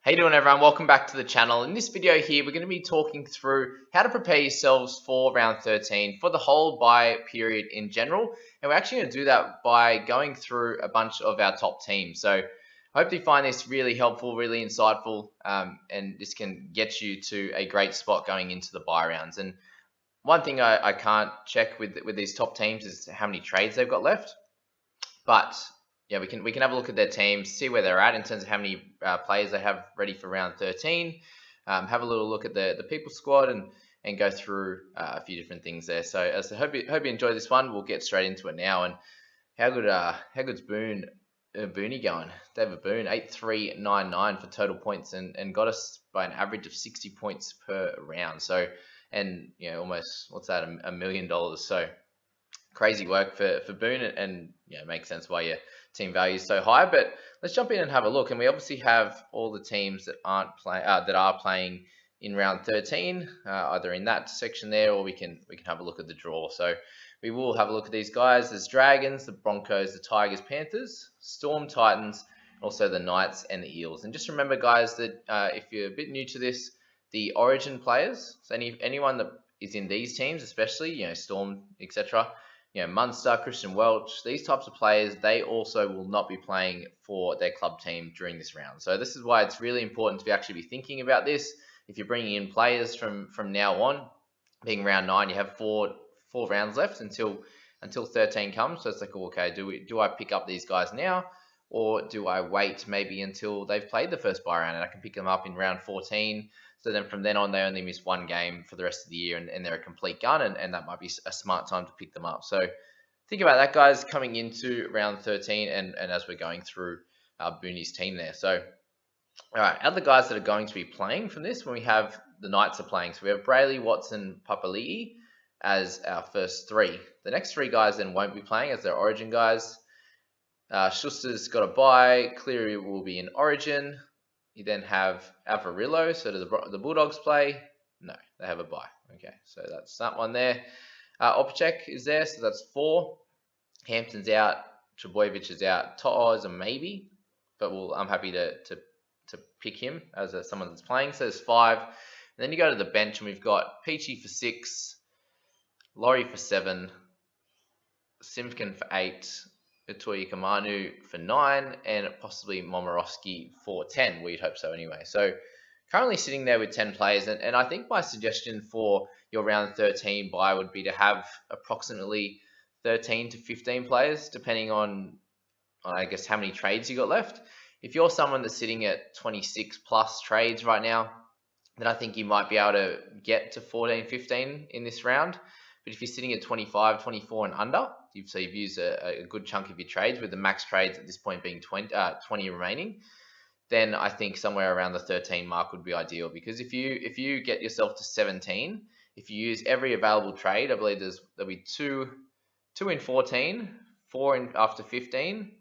How you doing, everyone? Welcome back to the channel. In this video here, we're going to be talking through how to prepare yourselves for round 13 for the whole bye period in general. And we're actually going to do that by going through a bunch of our top teams. So I hope you find this really helpful, really insightful, and this can get you to a great spot going into the bye rounds. And one thing I can't check with these top teams is how many trades they've got left. But yeah, we can have a look at their teams, see where they're at in terms of how many players they have ready for round 13. Have a little look at the people squad and go through a few different things there. So as I hope you enjoy this one. We'll get straight into it now. And how good's Booney going? David Boone 8399 for total points and got us by an average of 60 points per round. So and almost what's that, $1 million. So crazy work for Boone, and makes sense why your team value is so high. But let's jump in and have a look. And we obviously have all the teams that are playing in round 13, either in that section there, or we can have a look at the draw. So we will have a look at these guys. There's Dragons, the Broncos, the Tigers, Panthers, Storm, Titans, also the Knights and the Eels. And just remember, guys, that if you're a bit new to this, the Origin players, so anyone that is in these teams, especially Storm, etc., Munster, Christian Welch, these types of players, they also will not be playing for their club team during this round. So this is why it's really important to actually be thinking about this. If you're bringing in players from now on, being round 9, you have four rounds left until 13 comes. So it's like, okay, do I pick up these guys now, or do I wait maybe until they've played the first bye round and I can pick them up in round 14? So then from then on, they only miss one game for the rest of the year and they're a complete gun, and that might be a smart time to pick them up. So think about that, guys, coming into round 13 and as we're going through Booney's team there. So, all right, other guys that are going to be playing from this when we have the Knights are playing. So we have Brayley, Watson, Papali'i as our first three. The next three guys then won't be playing as their Origin guys. Schuster's got a bye. Cleary will be in Origin. You then have Avarillo. So do the Bulldogs play? No, they have a bye. Okay, so that's that one there. Opacek is there, so that's 4. Hampton's out. Trebojevic is out. To'o is a maybe, but I'm happy to pick him as someone that's playing. So there's 5. And then you go to the bench, and we've got Peachy for 6, Laurie for 7, Simpkin for 8, Itoyi Kamanu for 9, and possibly Momorowski for 10. We'd hope so anyway. So currently sitting there with 10 players, and I think my suggestion for your round 13 bye would be to have approximately 13 to 15 players, depending on I guess how many trades you got left. If you're someone that's sitting at 26 plus trades right now, then I think you might be able to get to 14, 15 in this round. But if you're sitting at 25, 24 and under, so you've used a good chunk of your trades, with the max trades at this point being 20 remaining, then I think somewhere around the 13 mark would be ideal. Because if you get yourself to 17, if you use every available trade, I believe there'll be 2 in 14, 4 in after 15,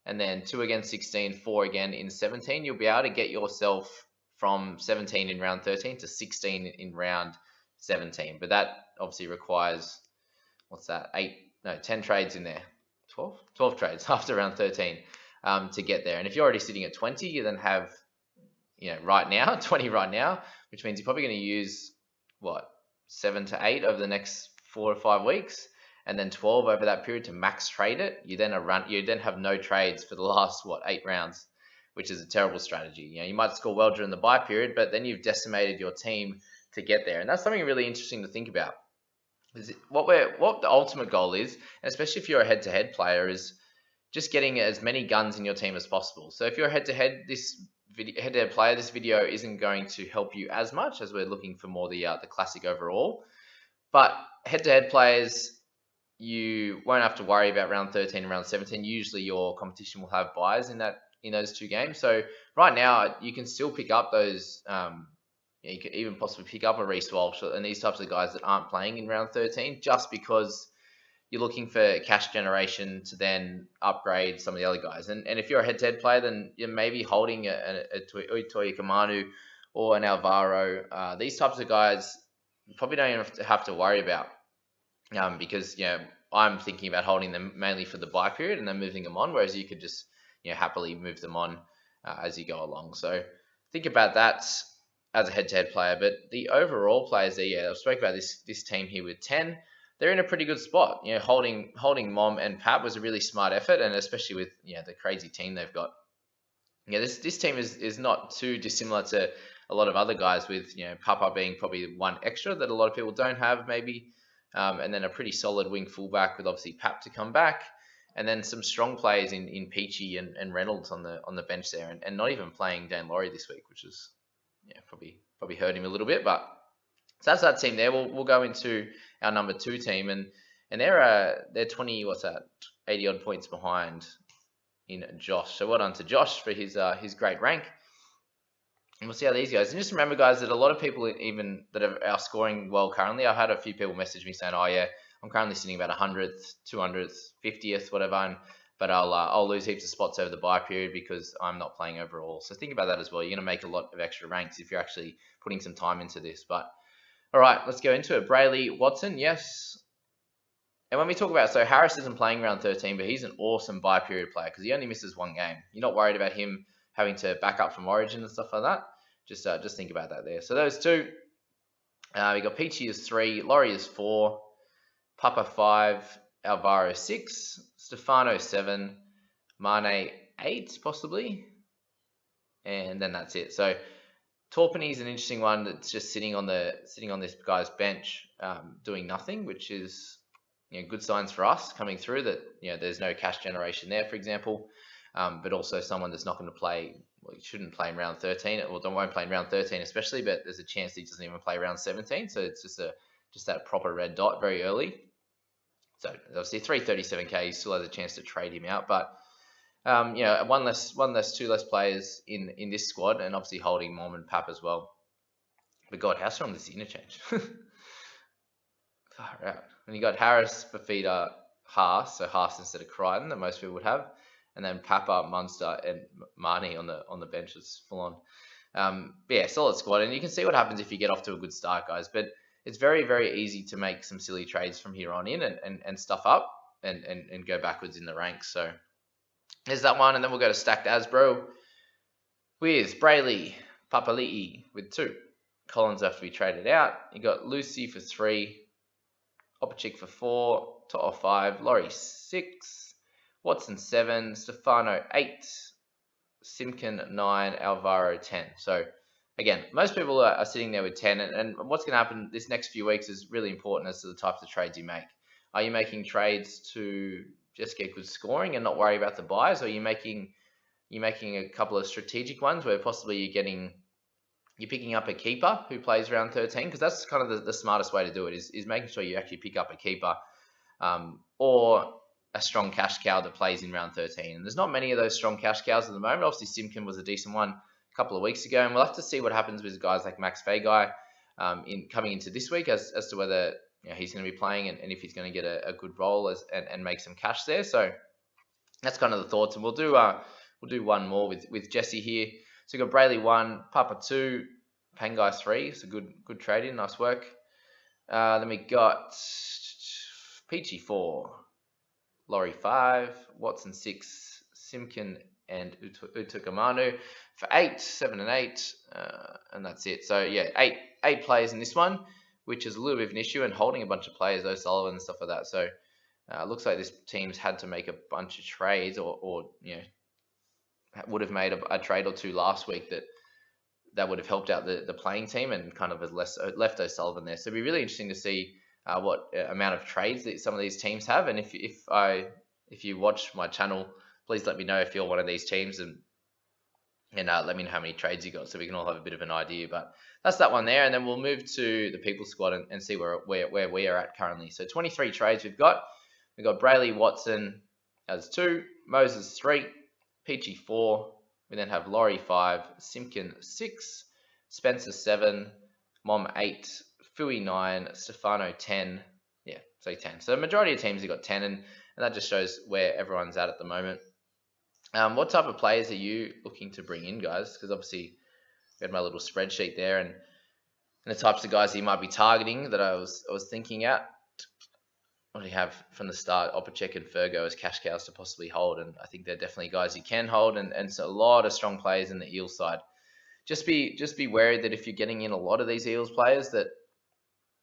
and then 2 again 16, 4 again in 17. You'll be able to get yourself from 17 in round 13 to 16 in round 17. But that obviously requires, 10 trades in there, 12 trades after round 13 to get there. And if you're already sitting at 20, you then have 20 right now, which means you're probably going to use 7 to 8 over the next 4 to 5 weeks, and then 12 over that period to max trade it. You then have no trades for the last 8 rounds, which is a terrible strategy. You might score well during the bye period, but then you've decimated your team to get there. And that's something really interesting to think about. What the ultimate goal is, and especially if you're a head-to-head player, is just getting as many guns in your team as possible. So if you're a head-to-head player, this video isn't going to help you as much, as we're looking for more the classic overall. But head-to-head players, you won't have to worry about round 13 and round 17. Usually your competition will have buys in those 2 games. So right now you can still pick up those. You could even possibly pick up a Reece Walsh and these types of guys that aren't playing in round 13, just because you're looking for cash generation to then upgrade some of the other guys. And if you're a head-to-head player, then you're maybe holding a Toya Kamanu or an Alvaro. These types of guys you probably don't even have to worry about, because I'm thinking about holding them mainly for the bye period and then moving them on, whereas you could just happily move them on as you go along. So think about that as a head-to-head player. But the overall players there, yeah, I spoke about this team here with 10. They're in a pretty good spot. Holding Mom and Pap was a really smart effort, and especially with the crazy team they've got. Yeah, this team is not too dissimilar to a lot of other guys, with Papa being probably one extra that a lot of people don't have maybe, and then a pretty solid wing fullback with obviously Pap to come back, and then some strong players in Peachy and Reynolds on the bench there, and not even playing Dan Laurie this week, which is probably hurt him a little bit. But so that's that team there. We'll go into our number 2 team, and they're 20, what's that, 80 odd points behind in Josh. So well done to Josh for his great rank. And we'll see how these goes. And just remember, guys, that a lot of people even that are scoring well currently, I've had a few people message me saying, "Oh yeah, I'm currently sitting about 100th, 200th, 50th, whatever, but I'll lose heaps of spots over the bye period because I'm not playing overall." So think about that as well. You're going to make a lot of extra ranks if you're actually putting some time into this. But all right, let's go into it. Brayley Watson, yes. And when we talk about, so Harris isn't playing round 13, but he's an awesome bye period player because he only misses one game. You're not worried about him having to back up from Origin and stuff like that. Just think about that there. So those two, we got Peachy is 3, Laurie is 4, Papa 5, Alvaro 6, Stefano 7, Mane 8 possibly, and then that's it. So Torpenny's an interesting one that's just sitting on this guy's bench, doing nothing, which is good signs for us coming through that there's no cash generation there, for example, but also someone that's not going to play. Well, he shouldn't play in round 13, or won't play in round 13 especially, but there's a chance that he doesn't even play round 17. So it's just that proper red dot very early. So obviously 337k, he still has a chance to trade him out, but two less players in this squad, and obviously holding Mom and Pap as well. But God, how strong is the interchange? Far out. And you got Harris, Fafita, Haas, so Haas instead of Crichton that most people would have, and then Papa, Munster, and Marnie on the bench is full on. Yeah, solid squad, and you can see what happens if you get off to a good start, guys. But it's very, very easy to make some silly trades from here on in and stuff up and go backwards in the ranks. So there's that one, and then we'll go to Stacked Asbro with Brayley, Papali'i with 2. Collins have to be traded out. You got Lucy for 3, Opachik for 4, To'o 5, Laurie 6, Watson 7, Stefano 8, Simkin 9, Alvaro 10. So again, most people are sitting there with 10, and what's going to happen this next few weeks is really important as to the types of trades you make. Are you making trades to just get good scoring and not worry about the buys, or are you making a couple of strategic ones where possibly you're picking up a keeper who plays round 13, because that's kind of the smartest way to do it, is making sure you actually pick up a keeper, or a strong cash cow that plays in round 13. And there's not many of those strong cash cows at the moment. Obviously, Simkin was a decent one a couple of weeks ago, and we'll have to see what happens with guys like Max Fagai coming into this week as to whether he's going to be playing and if he's going to get a good role and make some cash there. So that's kind of the thoughts, and we'll do one more with Jesse here. So we've got Brayley 1, Papa 2, Pangai 3. It's a good trade in. Nice work. Then we got Peachy 4, Laurie 5, Watson 6, Simkin and Utukamanu for 8, 7 and 8, and that's it. So yeah, eight players in this one, which is a little bit of an issue, and holding a bunch of players, O'Sullivan and stuff like that. So it looks like this team's had to make a bunch of trades, or would have made a trade or two last week that would have helped out the playing team and kind of has left O'Sullivan there. So it'd be really interesting to see what amount of trades that some of these teams have. And if you watch my channel, please let me know if you're one of these teams, and let me know how many trades you got, so we can all have a bit of an idea. But that's that one there, and then we'll move to the people squad and see where we are at currently. So 23 trades we've got. We've got Brayley Watson as 2, Moses 3, Peachy 4. We then have Laurie 5, Simkin 6, Spencer 7, Mom 8, Fui 9, Stefano 10. Yeah, so 10. So the majority of teams have got 10, and that just shows where everyone's at the moment. What type of players are you looking to bring in, guys? Because obviously we had my little spreadsheet there, and the types of guys that you might be targeting that I was thinking at. What do you have from the start? Opacek and Fergo as cash cows to possibly hold, and I think they're definitely guys you can hold, and so a lot of strong players in the Eel side. just be wary that if you're getting in a lot of these Eels players, that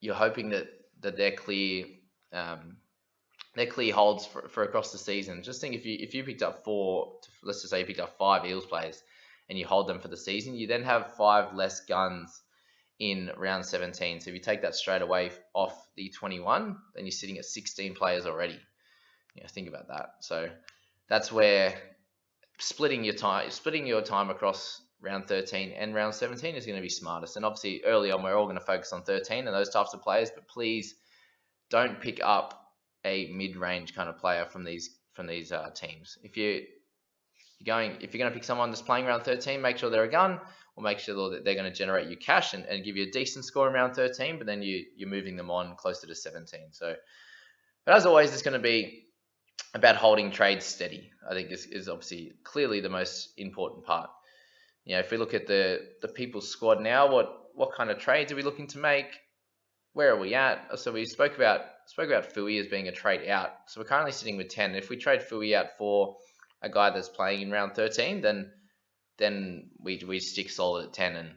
you're hoping that they're clear. They're clear holds for across the season. Just think if you picked up let's just say you picked up 5 Eels players and you hold them for the season, you then have 5 less guns in round 17. So if you take that straight away off the 21, then you're sitting at 16 players already. Think about that. So that's where splitting your time across round 13 and round 17 is going to be smartest. And obviously early on, we're all going to focus on 13 and those types of players, but please don't pick up a mid-range kind of player from these teams. If you're going to pick someone that's playing round 13, make sure they're a gun, or make sure that they're going to generate you cash and give you a decent score in round 13, but then you're moving them on closer to 17. So, but as always, it's going to be about holding trades steady. I think is obviously clearly the most important part. If we look at the people's squad now, what kind of trades are we looking to make? Where are we at? So we spoke about Fui as being a trade out. So we're currently sitting with 10. If we trade Fui out for a guy that's playing in round 13, then we stick solid at 10.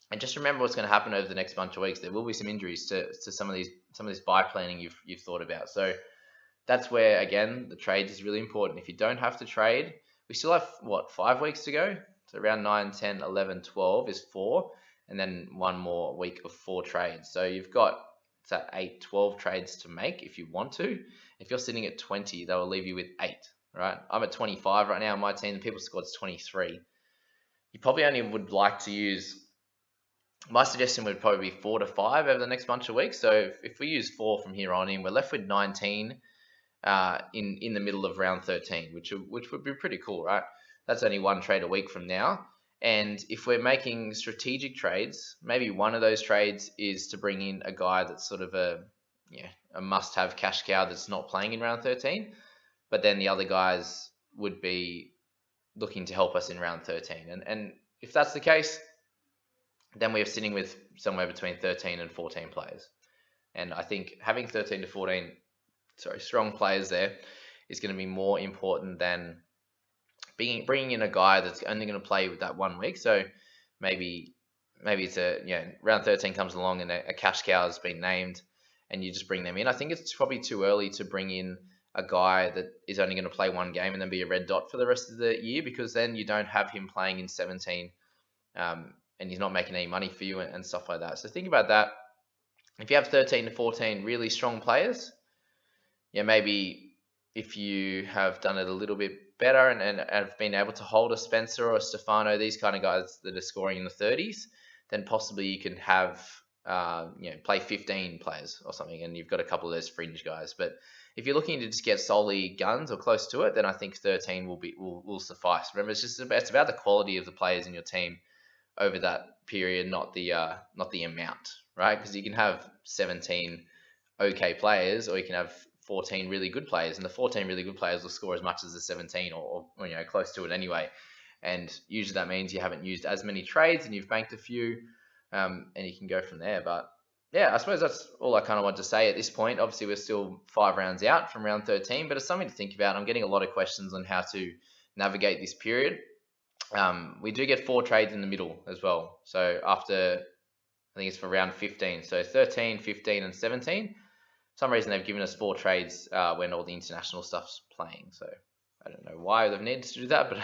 And just remember what's going to happen over the next bunch of weeks. There will be some injuries to some of this buy planning you've thought about. So that's where, again, the trades is really important. If you don't have to trade, we still have 5 weeks to go. So around 9, 10, 11, 12 is 4. And then one more week of 4 trades. So you've got 8, 12 trades to make if you want to. If you're sitting at 20, that will leave you with 8, right? I'm at 25 right now on my team. The people's squad's 23. You probably only would like to use, my suggestion would probably be 4 to 5 over the next bunch of weeks. So if we use 4 from here on in, we're left with 19 in the middle of round 13, which would be pretty cool, right? That's only 1 trade a week from now. And if we're making strategic trades, maybe one of those trades is to bring in a guy that's sort of a must-have cash cow that's not playing in round 13, but then the other guys would be looking to help us in round 13. And if that's the case, then we're sitting with somewhere between 13 and 14 players. And I think having 13 to 14, strong players there is going to be more important than bringing in a guy that's only going to play with that 1 week. So maybe it's round 13 comes along and a cash cow has been named and you just bring them in. I think it's probably too early to bring in a guy that is only going to play 1 game and then be a red dot for the rest of the year, because then you don't have him playing in 17 and he's not making any money for you and stuff like that. So think about that. If you have 13 to 14 really strong players, maybe if you have done it a little bit better and have been able to hold a Spencer or a Stefano, these kind of guys that are scoring in the 30s, then possibly you can have play 15 players or something, and you've got a couple of those fringe guys. But if you're looking to just get solely guns or close to it, then I think 13 will suffice. Remember, it's about the quality of the players in your team over that period, not the amount, right? Because you can have 17 okay players, or you can have 14 really good players, and the 14 really good players will score as much as the 17 or close to it anyway. And usually that means you haven't used as many trades and you've banked a few, and you can go from there. But yeah, I suppose that's all I kind of want to say at this point. Obviously, we're still 5 rounds out from round 13, but it's something to think about. I'm getting a lot of questions on how to navigate this period. We do get 4 trades in the middle as well. So after, I think it's for round 15. So 13, 15, and 17. For some reason they've given us 4 trades when all the international stuff's playing. So I don't know why they've needed to do that, but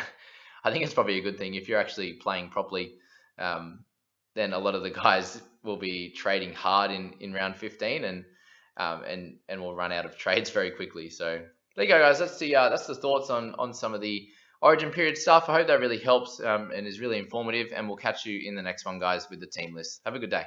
I think it's probably a good thing. If you're actually playing properly, then a lot of the guys will be trading hard in round 15 and will run out of trades very quickly. So there you go, guys. That's the thoughts on some of the Origin period stuff. I hope that really helps and is really informative, and we'll catch you in the next one, guys, with the team list. Have a good day.